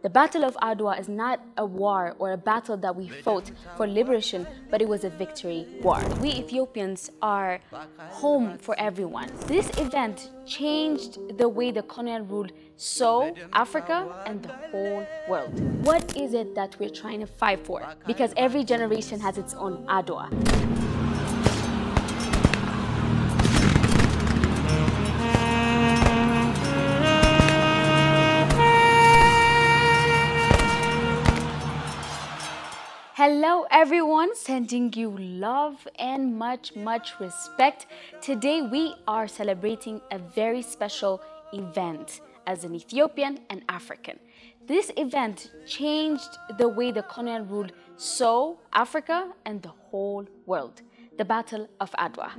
The Battle of Adwa is not a war or a battle that we fought for liberation, but it was a victory war. We Ethiopians are home for everyone. This event changed the way the colonial ruled saw Africa and the whole world. What is it that we're trying to fight for? Because every generation has its own Adwa. Hello everyone, sending you love and much respect. Today we are celebrating a very special event as an Ethiopian and African. This event changed the way the colonial ruled saw Africa and the whole world. The Battle of Adwa.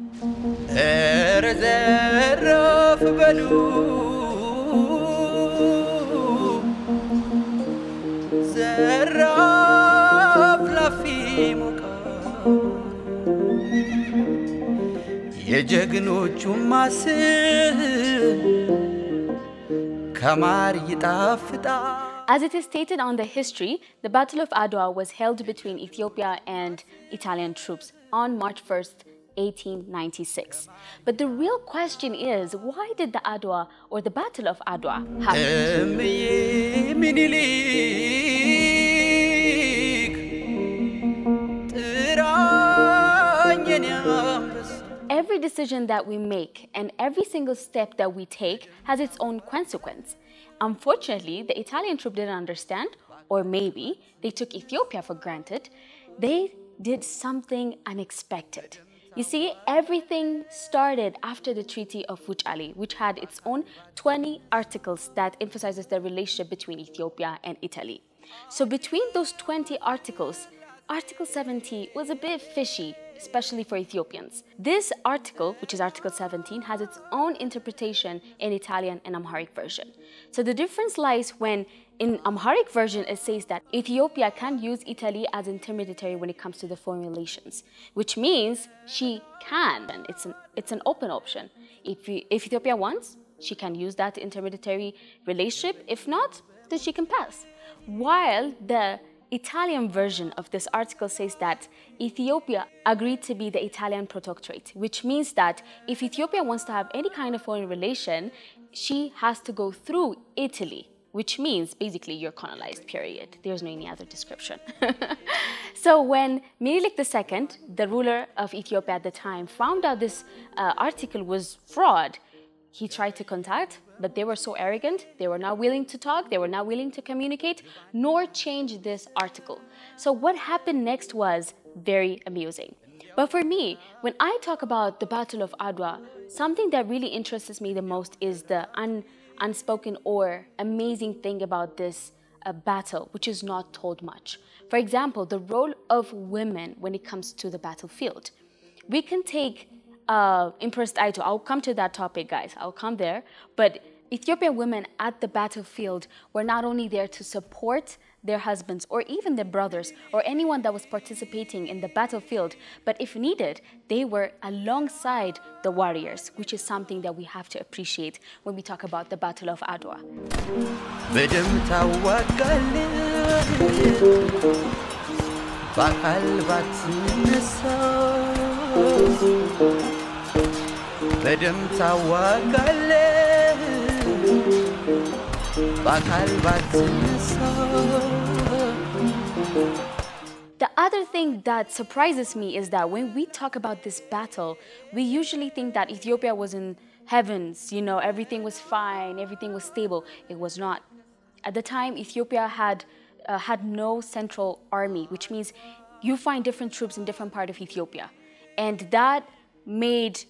As it is stated on the history, the Battle of Adwa was held between Ethiopia and Italian troops on March 1st, 1896. But the real question is, why did the Adwa or the Battle of Adwa happen? Every decision that we make and every single step that we take has its own consequence. Unfortunately, the Italian troop didn't understand, or maybe they took Ethiopia for granted. They did something unexpected. You see, everything started after the Treaty of Wuchali, which had its own 20 articles that emphasizes the relationship between Ethiopia and Italy. So between those 20 articles, Article 70 was a bit fishy, especially for Ethiopians. This article, which is Article 17, has its own interpretation in Italian and Amharic version. So the difference lies when in Amharic version it says that Ethiopia can use Italy as intermediary when it comes to the foreign relations, which means she can, and it's an open option. If Ethiopia wants, she can use that intermediary relationship. If not, then she can pass. While the Italian version of this article says that Ethiopia agreed to be the Italian protectorate, which means that if Ethiopia wants to have any kind of foreign relation, she has to go through Italy, which means basically you're colonized, period. There's no any other description. So when Minilik II, the ruler of Ethiopia at the time, found out this article was fraud, he tried to contact, but they were so arrogant, they were not willing to talk, they were not willing to communicate, nor change this article. So what happened next was very amusing. But for me, when I talk about the Battle of Adwa, something that really interests me the most is the unspoken or amazing thing about this battle, which is not told much. For example, the role of women when it comes to the battlefield. We can take Empress Aito. I'll come to that topic, guys. I'll come there. But Ethiopian women at the battlefield were not only there to support their husbands or even their brothers or anyone that was participating in the battlefield, but if needed, they were alongside the warriors, which is something that we have to appreciate when we talk about the Battle of Adwa. The other thing that surprises me is that when we talk about this battle, we usually think that Ethiopia was in heavens, you know, everything was fine, everything was stable. It was not. At the time, Ethiopia had no central army, which means you find different troops in different parts of Ethiopia. And that made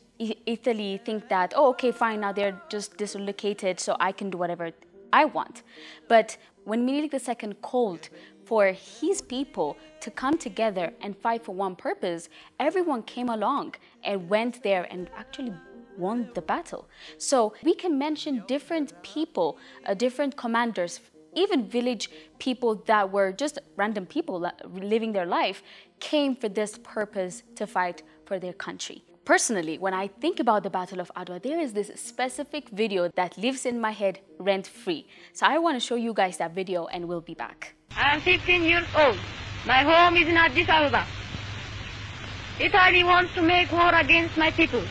Italy think that, oh, okay, fine, now they're just dislocated, so I can do whatever I want. But when Minilik II called for his people to come together and fight for one purpose, everyone came along and went there and actually won the battle. So we can mention different people, different commanders, even village people that were just random people living their life, came for this purpose to fight for their country. Personally, when I think about the Battle of Adwa, there is this specific video that lives in my head rent-free. So I want to show you guys that video and we'll be back. I am 15 years old. My home is in Addis Ababa. Italy wants to make war against my people.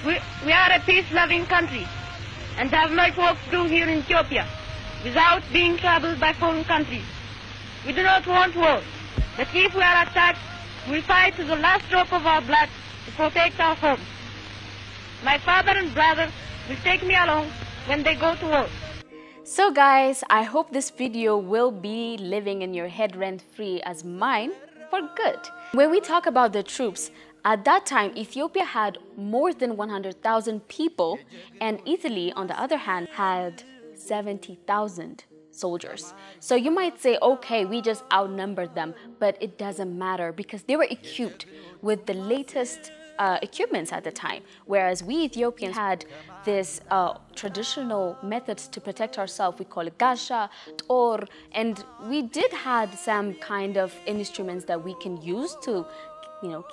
We are a peace-loving country and have much work to do here in Ethiopia without being troubled by foreign countries. We do not want war, but if we are attacked, we fight to the last drop of our blood to protect our home. My father and brother will take me along when they go to war. So guys, I hope this video will be living in your head rent-free as mine for good. When we talk about the troops, at that time, Ethiopia had more than 100,000 people, and Italy, on the other hand, had 70,000 soldiers. So you might say, okay, we just outnumbered them, but it doesn't matter because they were equipped with the latest equipments at the time, whereas we Ethiopians had this traditional methods to protect ourselves. We call it gasha, tor, and we did have some kind of instruments that we can use to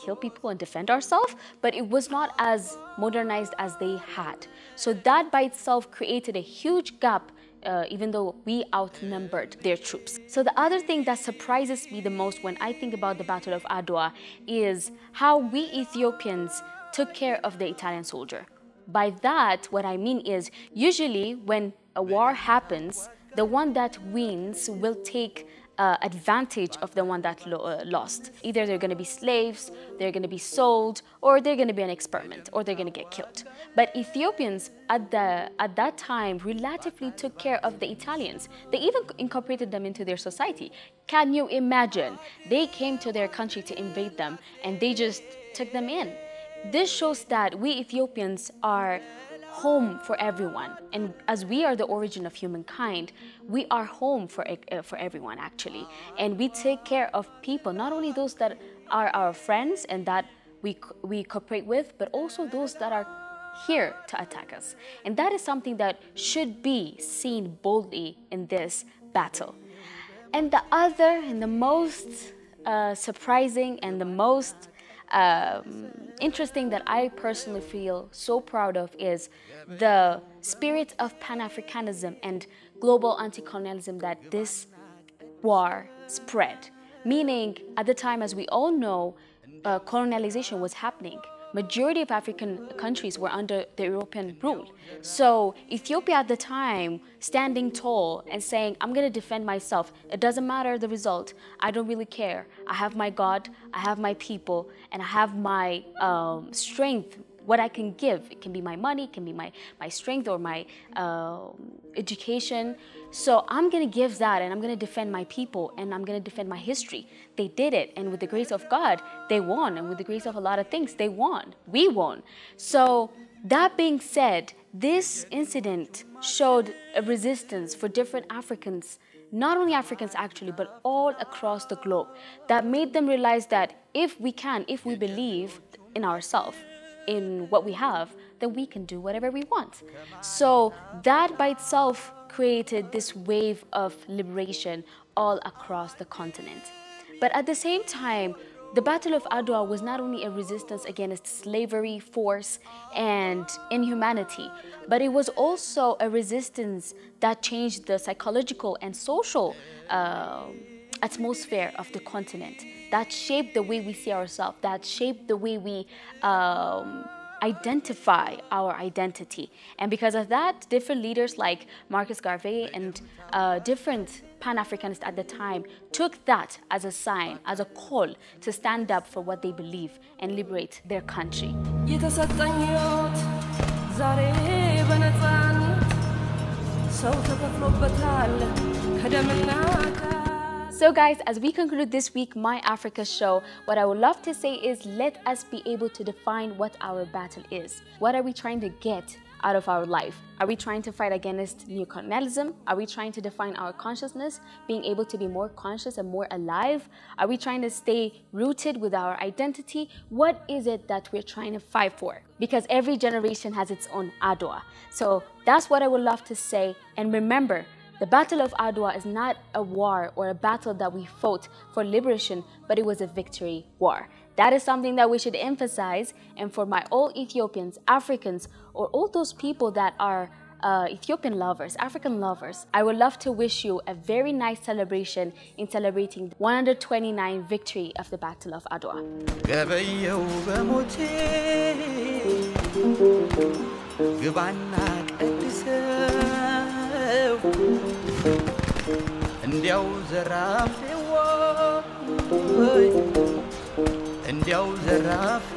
kill people and defend ourselves, but it was not as modernized as they had. So that by itself created a huge gap, even though we outnumbered their troops. So the other thing that surprises me the most when I think about the Battle of Adwa is how we Ethiopians took care of the Italian soldier. By that, what I mean is, usually when a war happens, the one that wins will take advantage of the one that lost. Either they're going to be slaves, they're going to be sold, or they're going to be an experiment, or they're going to get killed. But Ethiopians at that time relatively took care of the Italians. They even incorporated them into their society. Can you imagine? They came to their country to invade them, and they just took them in. This shows that we Ethiopians are home for everyone, and as we are the origin of humankind, we are home for everyone actually, and we take care of people, not only those that are our friends and that we cooperate with, but also those that are here to attack us. And that is something that should be seen boldly in this battle. And the other and the most surprising and the most interesting that I personally feel so proud of is the spirit of Pan-Africanism and global anti-colonialism that this war spread. Meaning, at the time, as we all know, colonialization was happening. Majority of African countries were under the European rule. So Ethiopia at the time, standing tall and saying, I'm going to defend myself. It doesn't matter the result. I don't really care. I have my God, I have my people, and I have my strength, what I can give. It can be my money, it can be my strength or my education. So I'm going to give that, and I'm going to defend my people, and I'm going to defend my history. They did it, and with the grace of God, they won. And with the grace of a lot of things, they won. We won. So that being said, this incident showed a resistance for different Africans, not only Africans actually, but all across the globe, that made them realize that if we believe in ourselves, in what we have, then we can do whatever we want. So that by itself created this wave of liberation all across the continent. But at the same time, the Battle of Adwa was not only a resistance against slavery, force, and inhumanity, but it was also a resistance that changed the psychological and social atmosphere of the continent, that shaped the way we see ourselves, that shaped the way we identify our identity. And because of that, different leaders like Marcus Garvey and different Pan-Africanists at the time took that as a sign, as a call to stand up for what they believe and liberate their country. So guys, as we conclude this week My Africa show, what I would love to say is, let us be able to define what our battle is. What are we trying to get out of our life? Are we trying to fight against neocolonialism? Are we trying to define our consciousness, being able to be more conscious and more alive? Are we trying to stay rooted with our identity? What is it that we're trying to fight for? Because every generation has its own Adwa. So that's what I would love to say. And remember, the Battle of Adwa is not a war or a battle that we fought for liberation, but it was a victory war. That is something that we should emphasize. And for my all Ethiopians, Africans, or all those people that are Ethiopian lovers, African lovers, I would love to wish you a very nice celebration in celebrating the 129th victory of the Battle of Adwa. እንዲያው ዘራፊ